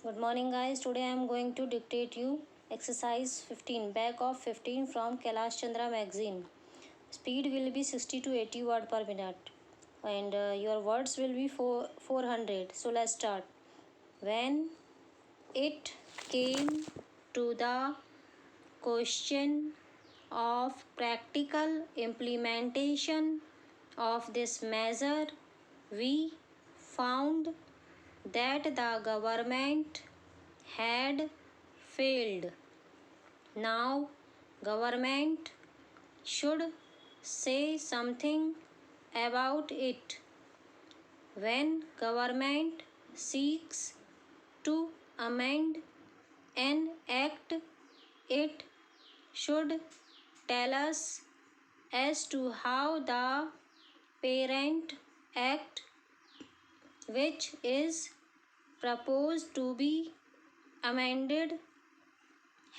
Good morning guys. Today I am going to dictate you exercise 15 back of 15 from Kailash Chandra magazine. Speed will be 60 to 80 word per minute and your words will be 400. So let's start. When it came to the question of practical implementation of this measure, we found that the government had failed. Now government should say something about it. When government seeks to amend an act, it should tell us as to how the parent act, which is proposed to be amended,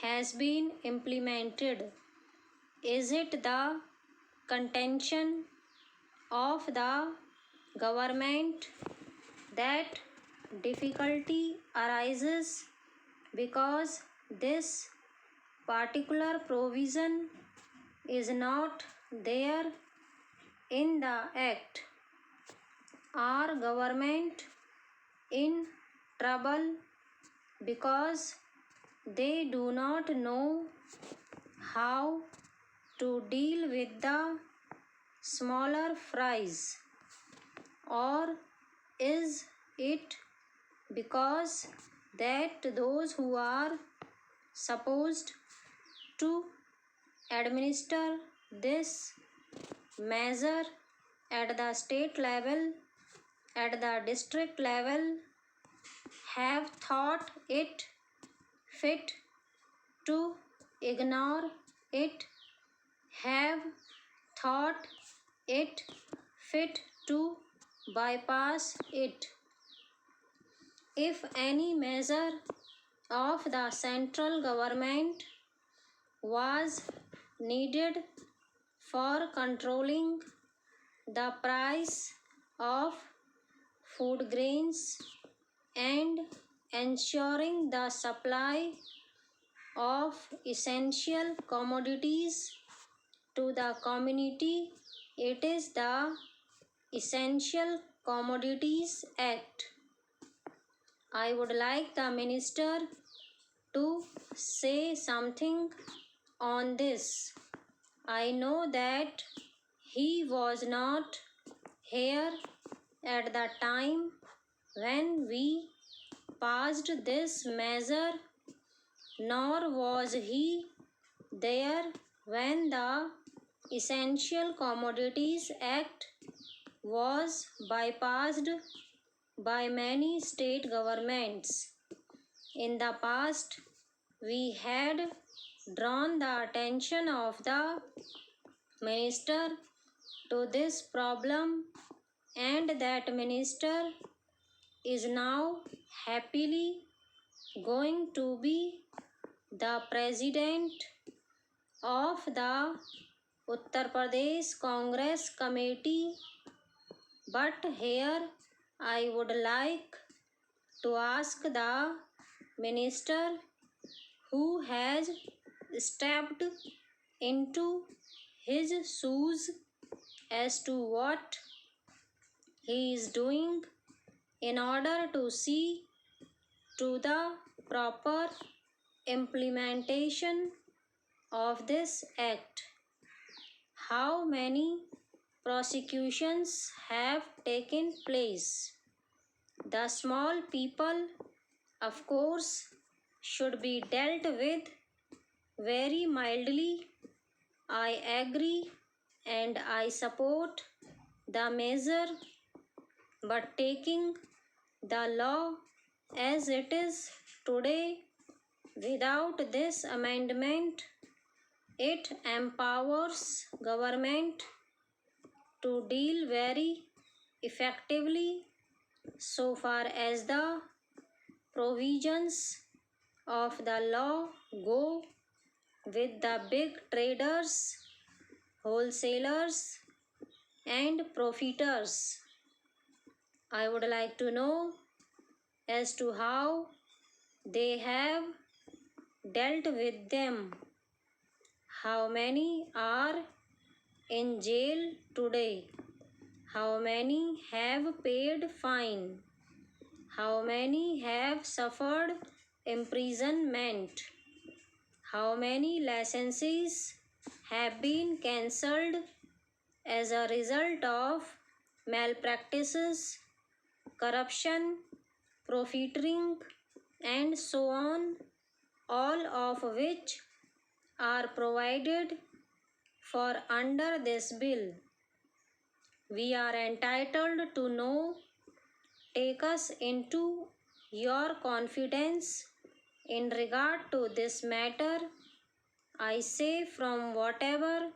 has been implemented. Is it the contention of the government that difficulty arises because this particular provision is not there in the act? Are government in trouble because they do not know how to deal with the smaller fries? Or is it because that those who are supposed to administer this measure at the state level, at the district level, have thought it fit to ignore it, have thought it fit to bypass it? If any measure of the central government was needed for controlling the price of food grains and ensuring the supply of essential commodities to the community, it is the Essential Commodities Act. I would like the minister to say something on this. I know that he was not here at the time when we passed this measure, nor was he there when the Essential Commodities Act was bypassed by many state governments. In the past, we had drawn the attention of the minister to this problem, and that minister is now happily going to be the president of the Uttar Pradesh Congress Committee. But here I would like to ask the minister who has stepped into his shoes as to what he is doing in order to see to the proper implementation of this act. How many prosecutions have taken place? The small people, of course, should be dealt with very mildly. I agree and I support the measure, but taking the law as it is today without this amendment, it empowers government to deal very effectively so far as the provisions of the law go with the big traders, wholesalers and profiteers. I would like to know as to how they have dealt with them. How many are in jail today? How many have paid fine? How many have suffered imprisonment? How many licenses have been cancelled as a result of malpractices, corruption, profiteering, and so on, all of which are provided for under this bill. We are entitled to know. Take us into your confidence in regard to this matter. I say from whatever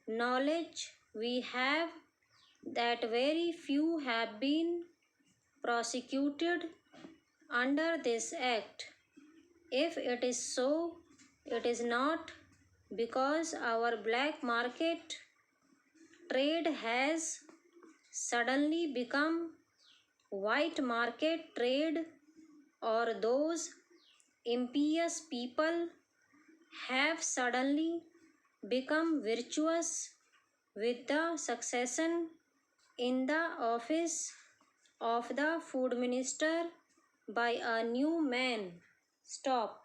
knowledge we have that very few have been prosecuted under this act. If it is so, it is not because our black market trade has suddenly become white market trade, or those impious people have suddenly become virtuous with the succession in the office of the food minister by a new man. Stop.